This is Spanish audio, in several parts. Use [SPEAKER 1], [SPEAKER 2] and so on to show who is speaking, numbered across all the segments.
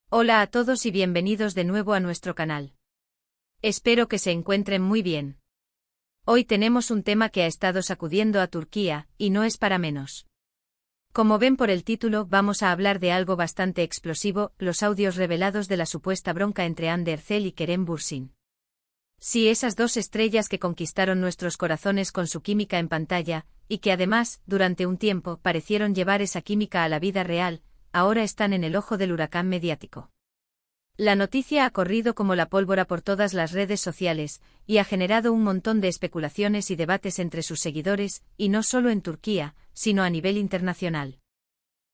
[SPEAKER 1] Hola a todos y bienvenidos de nuevo a nuestro canal. Espero que se encuentren muy bien. Hoy tenemos un tema que ha estado sacudiendo a Turquía, y no es para menos. Como ven por el título, vamos a hablar de algo bastante explosivo, los audios revelados de la supuesta bronca entre Hande Erçel y Kerem Bürsin. Sí, esas dos estrellas que conquistaron nuestros corazones con su química en pantalla, y que además, durante un tiempo, parecieron llevar esa química a la vida real, ahora están en el ojo del huracán mediático. La noticia ha corrido como la pólvora por todas las redes sociales, y ha generado un montón de especulaciones y debates entre sus seguidores, y no solo en Turquía, sino a nivel internacional.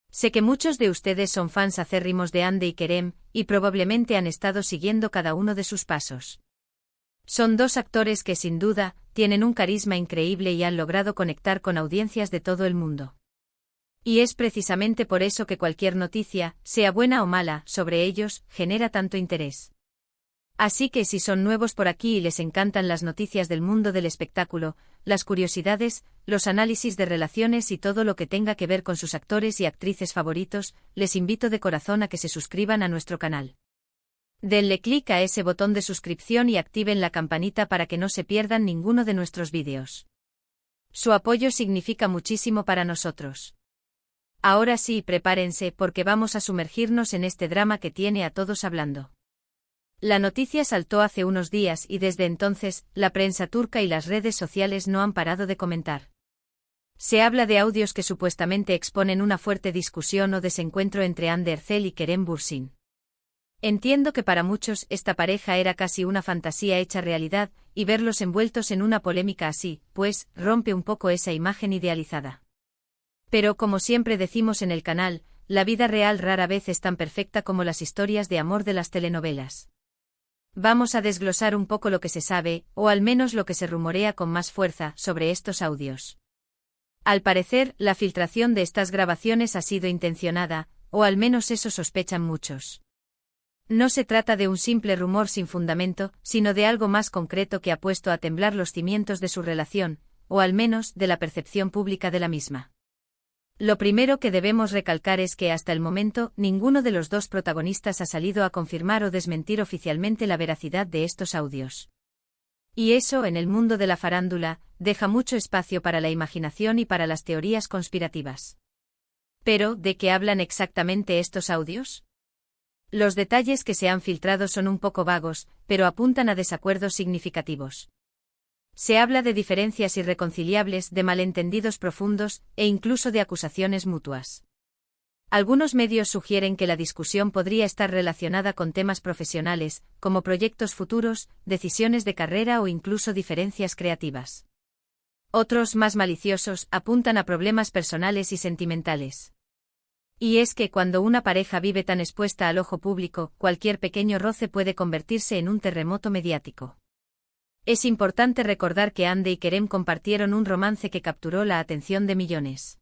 [SPEAKER 1] Sé que muchos de ustedes son fans acérrimos de Hande y Kerem, y probablemente han estado siguiendo cada uno de sus pasos. Son dos actores que sin duda, tienen un carisma increíble y han logrado conectar con audiencias de todo el mundo. Y es precisamente por eso que cualquier noticia, sea buena o mala, sobre ellos, genera tanto interés. Así que si son nuevos por aquí y les encantan las noticias del mundo del espectáculo, las curiosidades, los análisis de relaciones y todo lo que tenga que ver con sus actores y actrices favoritos, les invito de corazón a que se suscriban a nuestro canal. Denle clic a ese botón de suscripción y activen la campanita para que no se pierdan ninguno de nuestros vídeos. Su apoyo significa muchísimo para nosotros. Ahora sí, prepárense porque vamos a sumergirnos en este drama que tiene a todos hablando. La noticia saltó hace unos días y desde entonces, la prensa turca y las redes sociales no han parado de comentar. Se habla de audios que supuestamente exponen una fuerte discusión o desencuentro entre Hande Erçel y Kerem Bürsin. Entiendo que para muchos esta pareja era casi una fantasía hecha realidad, y verlos envueltos en una polémica así, pues, rompe un poco esa imagen idealizada. Pero como siempre decimos en el canal, la vida real rara vez es tan perfecta como las historias de amor de las telenovelas. Vamos a desglosar un poco lo que se sabe, o al menos lo que se rumorea con más fuerza, sobre estos audios. Al parecer, la filtración de estas grabaciones ha sido intencionada, o al menos eso sospechan muchos. No se trata de un simple rumor sin fundamento, sino de algo más concreto que ha puesto a temblar los cimientos de su relación, o al menos de la percepción pública de la misma. Lo primero que debemos recalcar es que hasta el momento ninguno de los dos protagonistas ha salido a confirmar o desmentir oficialmente la veracidad de estos audios. Y eso, en el mundo de la farándula, deja mucho espacio para la imaginación y para las teorías conspirativas. Pero, ¿de qué hablan exactamente estos audios? Los detalles que se han filtrado son un poco vagos, pero apuntan a desacuerdos significativos. Se habla de diferencias irreconciliables, de malentendidos profundos, e incluso de acusaciones mutuas. Algunos medios sugieren que la discusión podría estar relacionada con temas profesionales, como proyectos futuros, decisiones de carrera o incluso diferencias creativas. Otros, más maliciosos, apuntan a problemas personales y sentimentales. Y es que cuando una pareja vive tan expuesta al ojo público, cualquier pequeño roce puede convertirse en un terremoto mediático. Es importante recordar que Hande y Kerem compartieron un romance que capturó la atención de millones.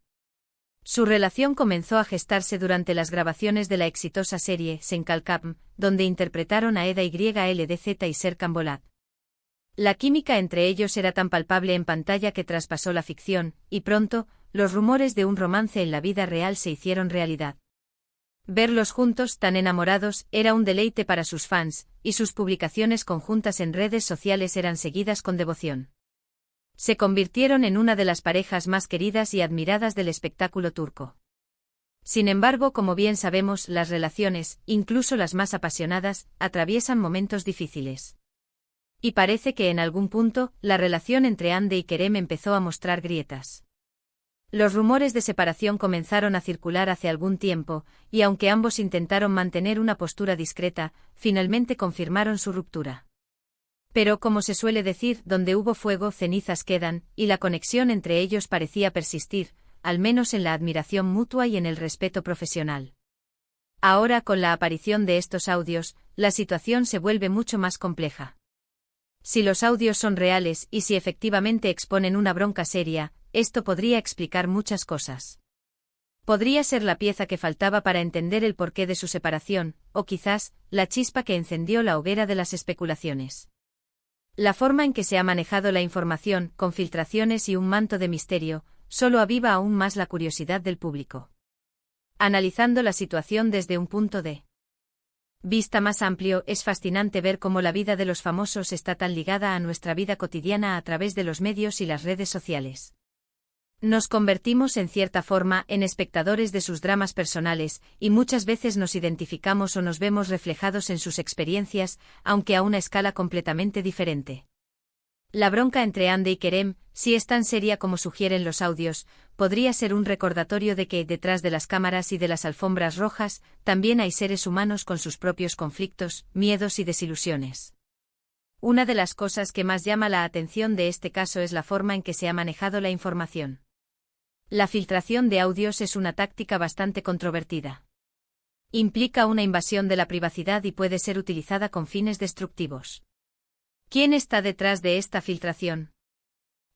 [SPEAKER 1] Su relación comenzó a gestarse durante las grabaciones de la exitosa serie Sen Kalkam, donde interpretaron a Eda YLDZ y Serkan Bolat. La química entre ellos era tan palpable en pantalla que traspasó la ficción, y pronto, los rumores de un romance en la vida real se hicieron realidad. Verlos juntos, tan enamorados, era un deleite para sus fans, y sus publicaciones conjuntas en redes sociales eran seguidas con devoción. Se convirtieron en una de las parejas más queridas y admiradas del espectáculo turco. Sin embargo, como bien sabemos, las relaciones, incluso las más apasionadas, atraviesan momentos difíciles. Y parece que en algún punto, la relación entre Hande y Kerem empezó a mostrar grietas. Los rumores de separación comenzaron a circular hace algún tiempo, y aunque ambos intentaron mantener una postura discreta, finalmente confirmaron su ruptura. Pero como se suele decir, donde hubo fuego, cenizas quedan, y la conexión entre ellos parecía persistir, al menos en la admiración mutua y en el respeto profesional. Ahora, con la aparición de estos audios, la situación se vuelve mucho más compleja. Si los audios son reales y si efectivamente exponen una bronca seria, esto podría explicar muchas cosas. Podría ser la pieza que faltaba para entender el porqué de su separación, o quizás, la chispa que encendió la hoguera de las especulaciones. La forma en que se ha manejado la información, con filtraciones y un manto de misterio, solo aviva aún más la curiosidad del público. Analizando la situación desde un punto de Vista más amplio, es fascinante ver cómo la vida de los famosos está tan ligada a nuestra vida cotidiana a través de los medios y las redes sociales. Nos convertimos en cierta forma en espectadores de sus dramas personales, y muchas veces nos identificamos o nos vemos reflejados en sus experiencias, aunque a una escala completamente diferente. La bronca entre Hande y Kerem, si es tan seria como sugieren los audios, podría ser un recordatorio de que, detrás de las cámaras y de las alfombras rojas, también hay seres humanos con sus propios conflictos, miedos y desilusiones. Una de las cosas que más llama la atención de este caso es la forma en que se ha manejado la información. La filtración de audios es una táctica bastante controvertida. Implica una invasión de la privacidad y puede ser utilizada con fines destructivos. ¿Quién está detrás de esta filtración?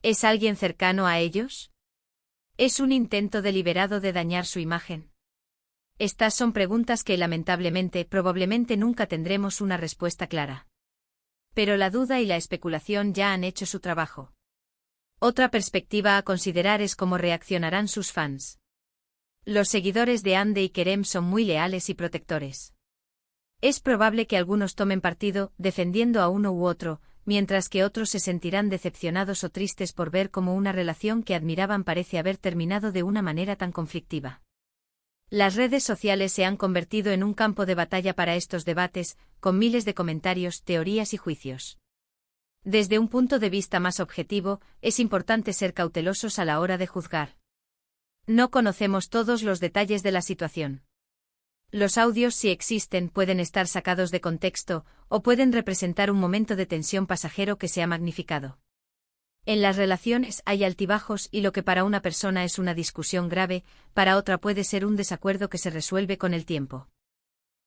[SPEAKER 1] ¿Es alguien cercano a ellos? ¿Es un intento deliberado de dañar su imagen? Estas son preguntas que lamentablemente probablemente nunca tendremos una respuesta clara. Pero la duda y la especulación ya han hecho su trabajo. Otra perspectiva a considerar es cómo reaccionarán sus fans. Los seguidores de Hande y Kerem son muy leales y protectores. Es probable que algunos tomen partido, defendiendo a uno u otro, mientras que otros se sentirán decepcionados o tristes por ver cómo una relación que admiraban parece haber terminado de una manera tan conflictiva. Las redes sociales se han convertido en un campo de batalla para estos debates, con miles de comentarios, teorías y juicios. Desde un punto de vista más objetivo, es importante ser cautelosos a la hora de juzgar. No conocemos todos los detalles de la situación. Los audios, si existen, pueden estar sacados de contexto, o pueden representar un momento de tensión pasajero que se ha magnificado. En las relaciones hay altibajos y lo que para una persona es una discusión grave, para otra puede ser un desacuerdo que se resuelve con el tiempo.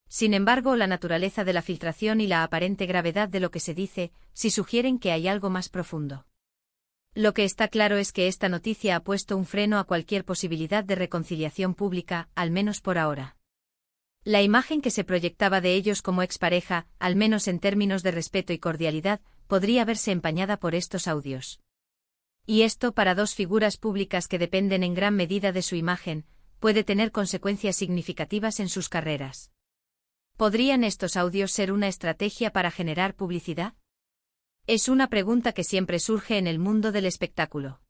[SPEAKER 1] Sin embargo, la naturaleza de la filtración y la aparente gravedad de lo que se dice, sí sugieren que hay algo más profundo. Lo que está claro es que esta noticia ha puesto un freno a cualquier posibilidad de reconciliación pública, al menos por ahora. La imagen que se proyectaba de ellos como expareja, al menos en términos de respeto y cordialidad, podría verse empañada por estos audios. Y esto, para dos figuras públicas que dependen en gran medida de su imagen, puede tener consecuencias significativas en sus carreras. ¿Podrían estos audios ser una estrategia para generar publicidad? Es una pregunta que siempre surge en el mundo del espectáculo.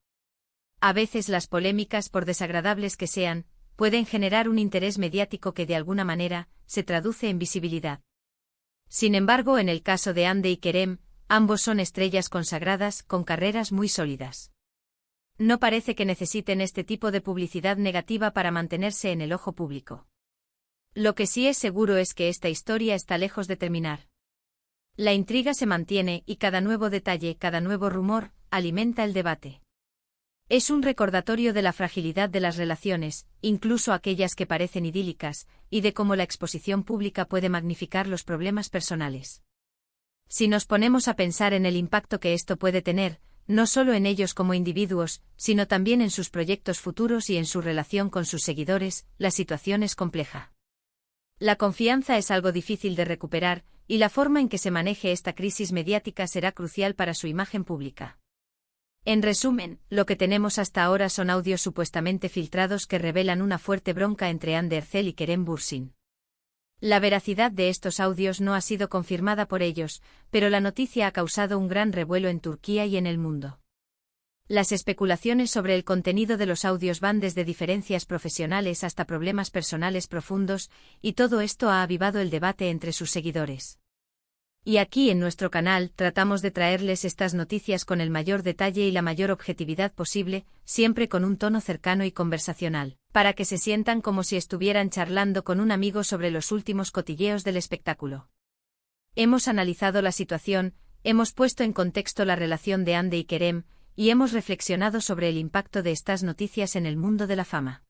[SPEAKER 1] A veces las polémicas, por desagradables que sean, pueden generar un interés mediático que de alguna manera se traduce en visibilidad. Sin embargo, en el caso de Hande y Kerem, ambos son estrellas consagradas con carreras muy sólidas. No parece que necesiten este tipo de publicidad negativa para mantenerse en el ojo público. Lo que sí es seguro es que esta historia está lejos de terminar. La intriga se mantiene y cada nuevo detalle, cada nuevo rumor, alimenta el debate. Es un recordatorio de la fragilidad de las relaciones, incluso aquellas que parecen idílicas, y de cómo la exposición pública puede magnificar los problemas personales. Si nos ponemos a pensar en el impacto que esto puede tener, no solo en ellos como individuos, sino también en sus proyectos futuros y en su relación con sus seguidores, la situación es compleja. La confianza es algo difícil de recuperar, y la forma en que se maneje esta crisis mediática será crucial para su imagen pública. En resumen, lo que tenemos hasta ahora son audios supuestamente filtrados que revelan una fuerte bronca entre Hande Erçel y Kerem Bürsin. La veracidad de estos audios no ha sido confirmada por ellos, pero la noticia ha causado un gran revuelo en Turquía y en el mundo. Las especulaciones sobre el contenido de los audios van desde diferencias profesionales hasta problemas personales profundos, y todo esto ha avivado el debate entre sus seguidores. Y aquí en nuestro canal tratamos de traerles estas noticias con el mayor detalle y la mayor objetividad posible, siempre con un tono cercano y conversacional, para que se sientan como si estuvieran charlando con un amigo sobre los últimos cotilleos del espectáculo. Hemos analizado la situación, hemos puesto en contexto la relación de Hande y Kerem, y hemos reflexionado sobre el impacto de estas noticias en el mundo de la fama.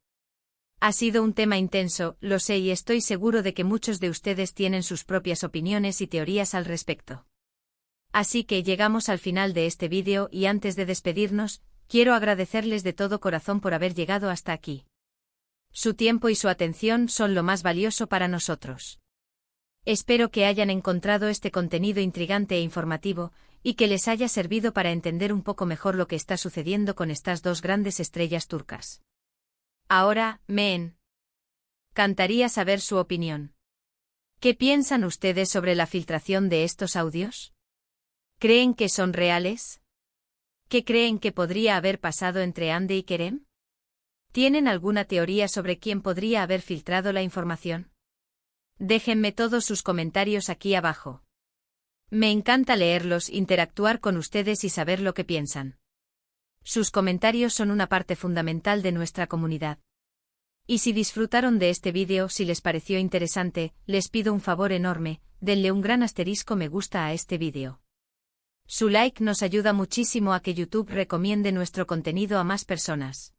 [SPEAKER 1] Ha sido un tema intenso, lo sé, y estoy seguro de que muchos de ustedes tienen sus propias opiniones y teorías al respecto. Así que llegamos al final de este vídeo y antes de despedirnos, quiero agradecerles de todo corazón por haber llegado hasta aquí. Su tiempo y su atención son lo más valioso para nosotros. Espero que hayan encontrado este contenido intrigante e informativo, y que les haya servido para entender un poco mejor lo que está sucediendo con estas dos grandes estrellas turcas. Ahora, me encantaría saber su opinión. ¿Qué piensan ustedes sobre la filtración de estos audios? ¿Creen que son reales? ¿Qué creen que podría haber pasado entre Andy y Kerem? ¿Tienen alguna teoría sobre quién podría haber filtrado la información? Déjenme todos sus comentarios aquí abajo. Me encanta leerlos, interactuar con ustedes y saber lo que piensan. Sus comentarios son una parte fundamental de nuestra comunidad. Y si disfrutaron de este vídeo, si les pareció interesante, les pido un favor enorme, denle un gran asterisco me gusta a este vídeo. Su like nos ayuda muchísimo a que YouTube recomiende nuestro contenido a más personas.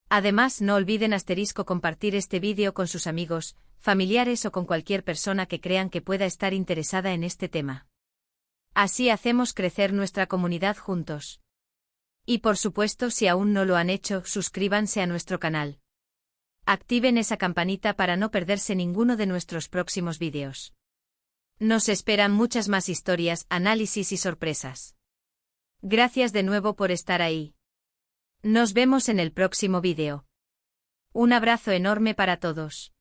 [SPEAKER 1] Además, no olviden asterisco compartir este vídeo con sus amigos, familiares o con cualquier persona que crean que pueda estar interesada en este tema. Así hacemos crecer nuestra comunidad juntos. Y por supuesto, si aún no lo han hecho, suscríbanse a nuestro canal. Activen esa campanita para no perderse ninguno de nuestros próximos vídeos. Nos esperan muchas más historias, análisis y sorpresas. Gracias de nuevo por estar ahí. Nos vemos en el próximo vídeo. Un abrazo enorme para todos.